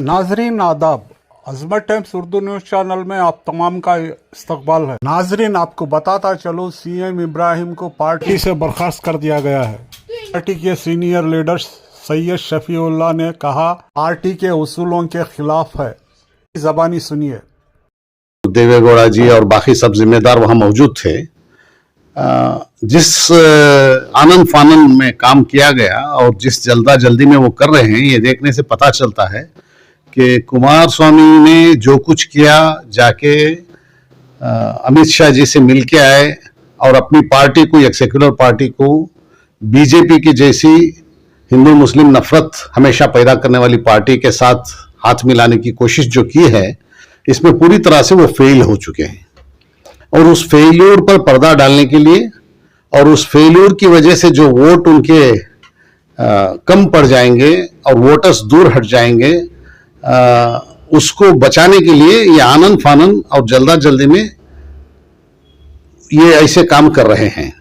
नाजरीन आदाब, अजमत times Urdu news channel में आप तमाम का इस्तकबाल है। नाजरीन, आपको बताता चलो, सीएम इब्राहिम को पार्टी से बर्खास्त कर दिया गया है। पार्टी के सीनियर लीडर सैयद शफीउल्लाह ने कहा पार्टी के उसूलों के खिलाफ है। ज़बानी सुनिए। देवेगौड़ा जी और बाकी सब जिम्मेदार वहां मौजूद थे। जिस आनंद फानन में काम किया गया और जिस जल्दी में वो कर रहे हैं, ये देखने से पता चलता है कि कुमार स्वामी ने जो कुछ किया, जाके अमित शाह जी से मिल के आए और अपनी पार्टी को, एक सेक्युलर पार्टी को, बीजेपी की जैसी हिंदू मुस्लिम नफरत हमेशा पैदा करने वाली पार्टी के साथ हाथ मिलाने की कोशिश जो की है, इसमें पूरी तरह से वो फेल हो चुके हैं। और उस फेल्यूर पर पर्दा डालने के लिए और उस फेल्यूर की वजह से जो वोट उनके कम पड़ जाएंगे और वोटर्स दूर हट जाएंगे, उसको बचाने के लिए ये आनंद फानन और जल्दी में ये ऐसे काम कर रहे हैं।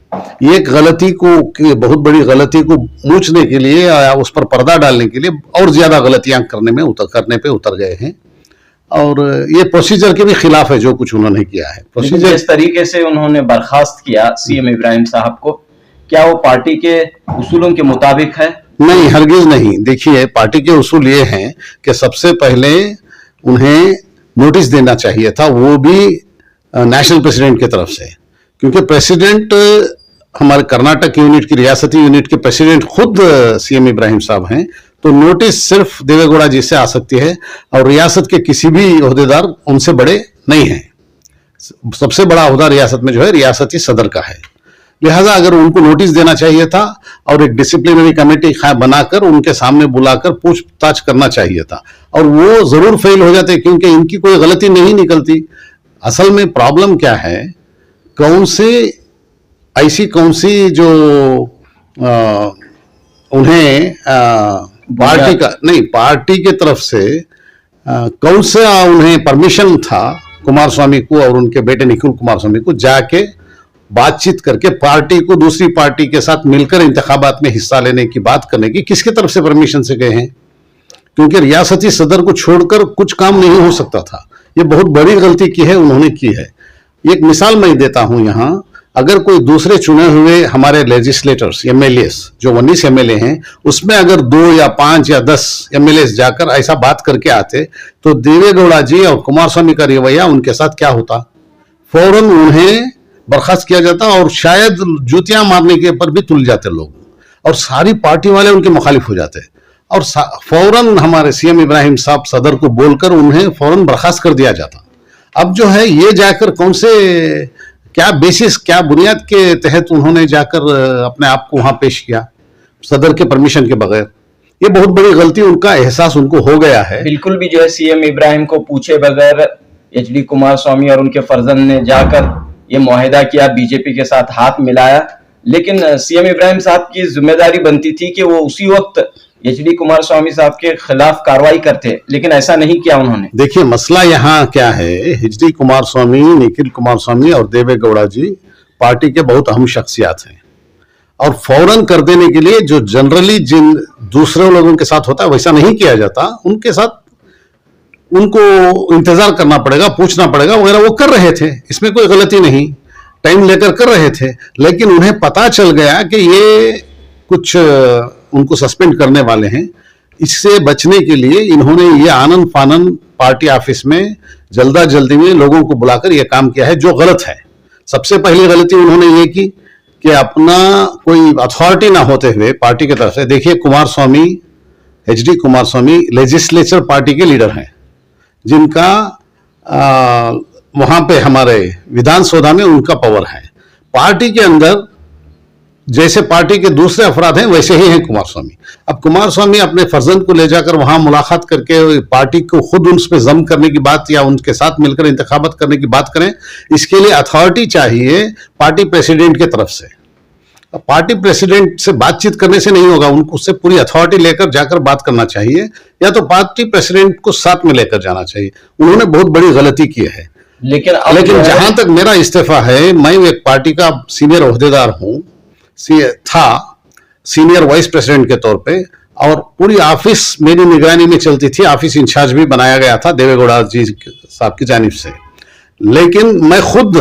ये एक गलती को, बहुत बड़ी गलती को मूंछने के लिए, उस पर पर्दा डालने के लिए और ज्यादा गलतियां करने पे उतर गए हैं। और ये प्रोसीजर के भी खिलाफ है जो कुछ उन्होंने किया है। प्रोसीजर जिस तरीके से उन्होंने बर्खास्त किया सीएम इब्राहिम साहब को, क्या वो पार्टी के उसूलों के मुताबिक है? नहीं, हरगिज नहीं। देखिए, पार्टी के उसूल ये हैं कि सबसे पहले उन्हें नोटिस देना चाहिए था, वो भी नेशनल प्रेसिडेंट की तरफ से, क्योंकि प्रेसिडेंट हमारे कर्नाटक यूनिट की, रियासती यूनिट के प्रेसिडेंट खुद सीएम इब्राहिम साहब हैं। तो नोटिस सिर्फ देवेगौड़ा जी से आ सकती है और रियासत के किसी भी ओहदेदार उनसे बड़े नहीं हैं। सबसे बड़ा ओहदा रियासत में जो है रियासती सदर का है। लिहाजा अगर उनको नोटिस देना चाहिए था और एक डिसिप्लिनरी कमेटी बनाकर उनके सामने बुलाकर पूछताछ करना चाहिए था, और वो जरूर फेल हो जाते, क्योंकि इनकी कोई गलती नहीं निकलती। असल में प्रॉब्लम क्या है, कौन सी जो उन्हें पार्टी की तरफ से कौन सा उन्हें परमिशन था कुमार स्वामी को और उनके बेटे निखिल कुमार स्वामी को जाके बातचीत करके पार्टी को दूसरी पार्टी के साथ मिलकर इंतखाबात में हिस्सा लेने की बात करने की, किसकी तरफ से परमिशन से गए हैं? क्योंकि रियासती सदर को छोड़कर कुछ काम नहीं हो सकता था। ये बहुत बड़ी गलती की है, उन्होंने की है। एक मिसाल मैं देता हूं यहां, अगर कोई दूसरे चुने हुए हमारे लेजिस्लेटर्स, एमएलएस, जो 19 एमएलए हैं, उसमें अगर 2 या 5 या 10 एमएलएस जाकर ऐसा बात करके आते, तो देवेगौड़ा जी और कुमार स्वामी का रवैया उनके साथ क्या होता? फौरन उन्हें बर्खास्त किया जाता और शायद जूतियां मारने के पर भी तुल जाते लोग, और सारी पार्टी वाले उनके मुखालिफ हो जाते, और फौरन हमारे सीएम इब्राहिम साहब सदर को बोलकर उन्हें फौरन बर्खास्त कर दिया जाता। अब जो है ये जाकर कौन से, क्या बेसिस, क्या बुनियाद के तहत उन्होंने जाकर अपने आप को वहां पेश किया सदर के परमिशन के बगैर? ये बहुत बड़ी गलती, उनका एहसास उनको हो गया है। बिल्कुल भी जो है सीएम इब्राहिम को पूछे बगैर एचडी कुमार स्वामी और उनके फर्जंद ने जाकर ये मुआहिदा किया, बीजेपी के साथ हाथ मिलाया। लेकिन सीएम इब्राहिम साहब की जिम्मेदारी बनती थी कि वो उसी वक्त एचडी कुमार स्वामी साहब के खिलाफ कार्रवाई करते, लेकिन ऐसा नहीं किया उन्होंने। देखिए, मसला यहाँ क्या है, एचडी कुमार स्वामी, निखिल कुमार स्वामी और देवेगौड़ा जी पार्टी के बहुत अहम शख्सियात हैं, और फौरन कर देने के लिए जो जनरली जिन दूसरे लोगों के साथ होता है वैसा नहीं किया जाता। उनके साथ उनको इंतजार करना पड़ेगा, पूछना पड़ेगा वगैरह, वो कर रहे थे, इसमें कोई गलती नहीं, टाइम लेकर कर रहे थे। लेकिन उन्हें पता चल गया कि ये कुछ उनको सस्पेंड करने वाले हैं। इससे बचने के लिए इन्होंने ये आनंद फानन पार्टी ऑफिस में जल्दी में लोगों को बुलाकर यह काम किया है, जो गलत है। सबसे पहली गलती उन्होंने ये की कि अपना कोई अथॉरिटी ना होते हुए पार्टी की तरफ से, देखिए कुमार स्वामी, एचडी कुमार स्वामी लेजिस्लेचर पार्टी के लीडर हैं, जिनका वहां पे हमारे विधानसभा में उनका पावर है। पार्टी के अंदर जैसे पार्टी के दूसरे अफराद हैं वैसे ही हैं कुमार स्वामी। अब कुमार स्वामी अपने फर्जंद को ले जाकर वहां मुलाकात करके पार्टी को खुद उन पर जम करने की बात या उनके साथ मिलकर इंतखाबात करने की बात करें, इसके लिए अथॉरिटी चाहिए पार्टी प्रेसिडेंट की तरफ से। पार्टी प्रेसिडेंट से बातचीत करने से नहीं होगा, उनको उससे पूरी अथॉरिटी लेकर जाकर बात करना चाहिए, या तो पार्टी प्रेसिडेंट को साथ में लेकर जाना चाहिए। उन्होंने बहुत बड़ी गलती की है। लेकिन जहां तक मेरा इस्तीफा है, मैं एक पार्टी का सीनियर ओहदेदार हूं, था सीनियर वाइस प्रेसिडेंट के तौर पे, और पूरी ऑफिस मेरी निगरानी में चलती थी। ऑफिस इंचार्ज भी बनाया गया था देवेगौड़ा जी साहब की जानिब से। लेकिन मैं खुद,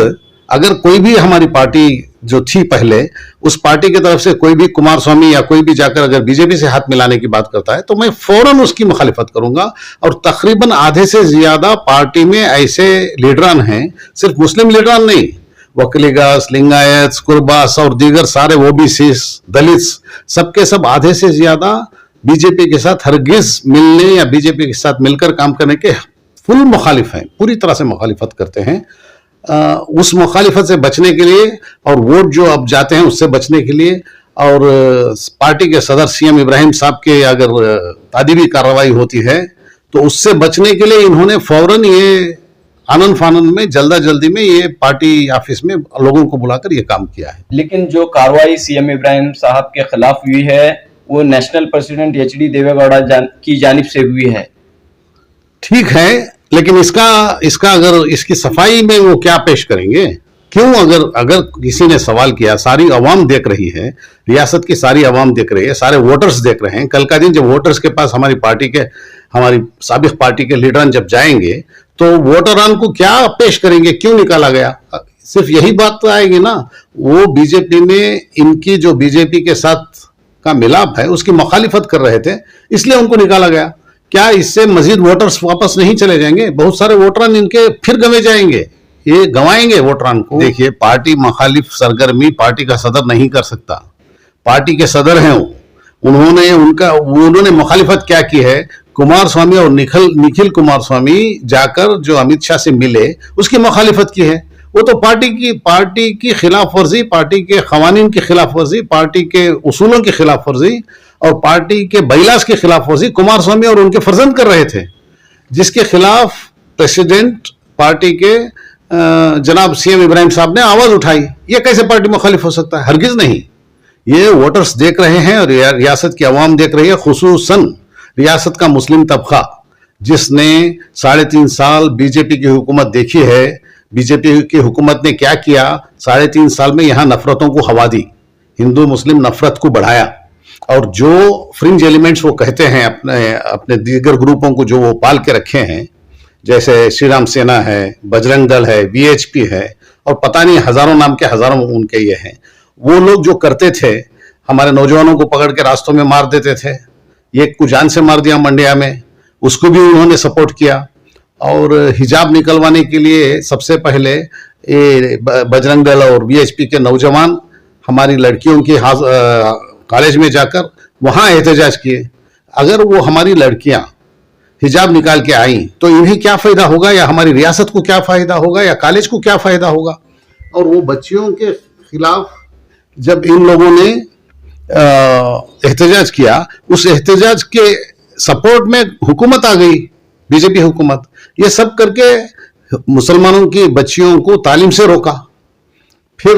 अगर कोई भी हमारी पार्टी जो थी पहले, उस पार्टी की तरफ से कोई भी कुमार स्वामी या कोई भी जाकर अगर बीजेपी से हाथ मिलाने की बात करता है तो मैं फौरन उसकी मुखालिफत करूंगा। और तकरीबन आधे से ज्यादा पार्टी में ऐसे लीडरान हैं, सिर्फ मुस्लिम लीडरान नहीं, वकीलीगस, लिंगायत, कुर्बास और दीगर सारे ओबीसी, दलित, सबके सब आधे से ज्यादा बीजेपी के साथ हरगिज मिलने या बीजेपी के साथ मिलकर काम करने के फुल मुखालिफ हैं, पूरी तरह से मुखालिफत करते हैं। उस मुखालिफत से बचने के लिए और वोट जो अब जाते हैं उससे बचने के लिए, और पार्टी के सदर सीएम इब्राहिम साहब के अगर तादीबी कार्रवाई होती है तो उससे बचने के लिए इन्होंने फौरन ये आनन फानन में जल्दी में ये पार्टी ऑफिस में लोगों को बुलाकर ये काम किया है। लेकिन जो कार्रवाई सीएम इब्राहिम साहब के खिलाफ हुई है वो नेशनल प्रेसिडेंट एचडी देवेगौड़ा की जानिब से हुई है। ठीक है, लेकिन इसका अगर इसकी सफाई में वो क्या पेश करेंगे? क्यों? अगर किसी ने सवाल किया, सारी अवाम देख रही है, रियासत की सारी अवाम देख रही है, सारे वोटर्स देख रहे हैं। कल का दिन जब वोटर्स के पास हमारी साबिक पार्टी के लीडरान जब जाएंगे तो वोटरान को क्या पेश करेंगे? क्यों निकाला गया? सिर्फ यही बात तो आएगी ना। वो बीजेपी में इनकी जो बीजेपी के साथ का मिलाप है उसकी मुखालिफत कर रहे थे, इसलिए उनको निकाला गया। क्या इससे मजीद वोटर्स वापस नहीं चले जाएंगे? बहुत सारे वोटरान इनके फिर गंवे जाएंगे, ये गंवाएंगे वोटरान को। देखिए, पार्टी मुखालिफ सरगर्मी पार्टी का सदर नहीं कर सकता। पार्टी के सदर हैं उन्होंने मुखालिफत क्या की है? कुमार स्वामी और निखिल कुमार स्वामी जाकर जो अमित शाह से मिले उसकी मुखालिफत की है। वो तो पार्टी की खिलाफ वर्जी, पार्टी के कवानीन की खिलाफ वर्जी, पार्टी के उसूलों की खिलाफ वर्जी और पार्टी के बैलास की खिलाफ वर्जी कुमार स्वामी और उनके फर्जंद कर रहे थे, जिसके खिलाफ प्रेसिडेंट पार्टी के जनाब सीएम इब्राहिम साहब ने आवाज उठाई। ये कैसे पार्टी मुखालिफ हो सकता है? हरगिज नहीं। ये वोटर्स देख रहे हैं और रियासत की आवाम देख रही है, खुसूसन रियासत का मुस्लिम तबका जिसने 3.5 साल बीजेपी की हुकूमत देखी है। बीजेपी की हुकूमत ने क्या किया? 3.5 साल में यहां नफरतों को हवा दी, हिंदू मुस्लिम नफरत को बढ़ाया, और जो फ्रिंज एलिमेंट्स वो कहते हैं अपने दीगर ग्रुपों को जो वो पाल के रखे हैं, जैसे श्री राम सेना है, बजरंग दल है, वीएचपी है, और पता नहीं हजारों नाम के हजारों उनके ये हैं। वो लोग जो करते थे, हमारे नौजवानों को पकड़ के रास्तों में मार देते थे, एक को जान से मार दिया मंडिया में, उसको भी उन्होंने सपोर्ट किया। और हिजाब निकलवाने के लिए सबसे पहले ये बजरंग दल और वीएचपी के नौजवान हमारी लड़कियों की कॉलेज में जाकर वहां एहतजाज किए। अगर वो हमारी लड़कियां हिजाब निकाल के आई तो इन्हें क्या फायदा होगा, या हमारी रियासत को क्या फायदा होगा, या कॉलेज को क्या फायदा होगा? और वो बच्चियों के खिलाफ जब इन लोगों ने एहतजाज किया, उस एहतजाज के सपोर्ट में हुकूमत आ गई, बीजेपी हुकूमत। ये सब करके मुसलमानों की बच्चियों को तालीम से रोका। फिर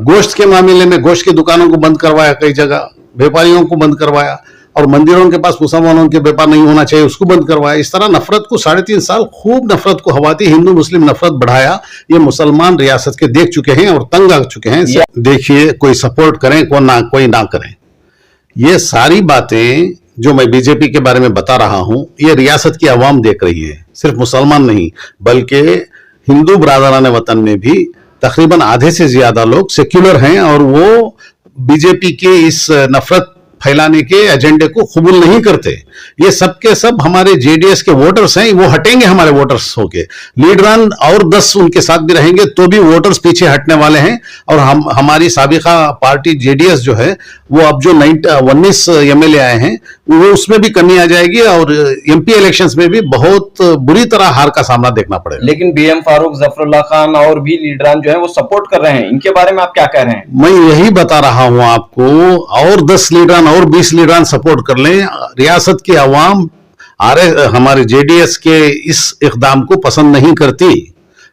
गोश्त के मामले में गोश्त की दुकानों को बंद करवाया, कई जगह व्यापारियों को बंद करवाया, और मंदिरों के पास मुसलमानों के व्यापार नहीं होना चाहिए उसको बंद करवाया। इस तरह नफरत को 3.5 साल खूब नफरत को हवा दी, हिंदू मुस्लिम नफरत बढ़ाया। ये मुसलमान रियासत के देख चुके हैं और तंग आ चुके हैं। देखिए, कोई सपोर्ट करें कोई ना करें, ये सारी बातें जो मैं बीजेपी के बारे में बता रहा हूं, ये रियासत की आवाम देख रही है, सिर्फ मुसलमान नहीं बल्कि हिंदू बरादरान वतन में भी तकरीबन आधे से ज्यादा लोग सेक्युलर हैं, और वो बीजेपी के इस नफरत फैलाने के एजेंडे को कबूल नहीं करते। ये सब के सब हमारे जेडीएस के वोटर्स हैं, वो हटेंगे हमारे वोटर्स होके। लीडरान और 10 उनके साथ भी रहेंगे तो भी वोटर्स पीछे हटने वाले हैं। और हमारी साबिका पार्टी जेडीएस जो है, वो अब जो 19 एमएलए आए हैं, वो उसमें भी कमी आ जाएगी, और एमपी इलेक्शंस में भी बहुत बुरी तरह हार का सामना देखना पड़ेगा। लेकिन बीएम फारूक, जफरुल्लाह खान और भी लीडरान जो है वो सपोर्ट कर रहे हैं, इनके बारे में आप क्या कह रहे हैं? मैं यही बता रहा हूं आपको, और 10 लीडरान और 20 लीडरान सपोर्ट कर लें। रियासत की आवाम हमारे जेडीएस के इस इकदाम को पसंद नहीं करती,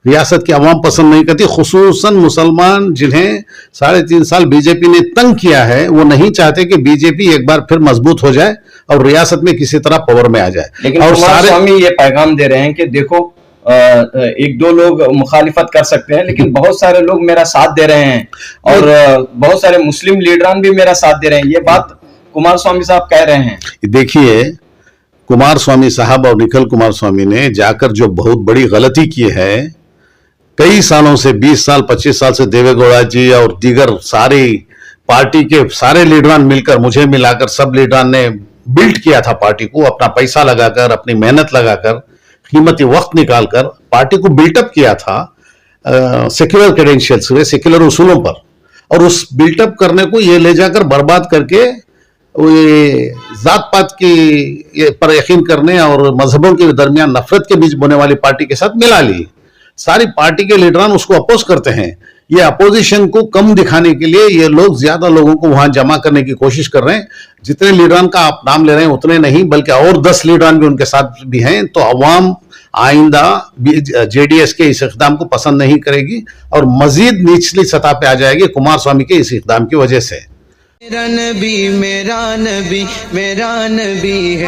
रियासत की आवाम पसंद नहीं करती, खुसूसन मुसलमान जिन्हें 3.5 साल बीजेपी ने तंग किया है, वो नहीं चाहते कि बीजेपी एक बार फिर मजबूत हो जाए और रियासत में किसी तरह पावर में आ जाए। लेकिन और स्वामी ये पैगाम दे रहे हैं कि देखो, एक दो लोग मुखालिफत कर सकते हैं, लेकिन बहुत सारे लोग मेरा साथ दे रहे हैं और बहुत सारे मुस्लिम लीडरान भी मेरा साथ दे रहे हैं। ये बात कुमार स्वामी साहब कह रहे हैं। देखिए, कुमार स्वामी साहब और निखिल कुमार स्वामी ने जाकर जो बहुत बड़ी गलती की है, कई सालों से 20 साल 25 साल से देवेगौड़ा जी और दीगर सारी पार्टी के सारे लीडरान मिलकर, मुझे मिलाकर सब लीडरान ने बिल्ड किया था पार्टी को, अपना पैसा लगाकर, अपनी मेहनत लगाकर, कीमती वक्त निकालकर पार्टी को बिल्टअप किया था सेक्युलर क्रेडेंशियल्स से, सेक्युलर उसूलों पर। और उस बिल्टअप करने को ये ले जाकर बर्बाद करके ये जात पात की पर यकीन करने और मजहबों के दरमियान नफरत के बीच बोने वाली पार्टी के साथ मिला ली। सारी पार्टी के लीडरान उसको अपोज करते हैं। ये अपोजिशन को कम दिखाने के लिए ये लोग ज्यादा लोगों को वहां जमा करने की कोशिश कर रहे हैं। जितने लीडरान का आप नाम ले रहे हैं उतने नहीं, बल्कि और 10 लीडरान भी उनके साथ भी हैं। तो अवाम आइंदा जेडीएस के इस इक़दाम को पसंद नहीं करेगी और मजीद निचली सतह पे आ जाएगी कुमार स्वामी के इस इक़दाम की वजह से। मेरा नबी है।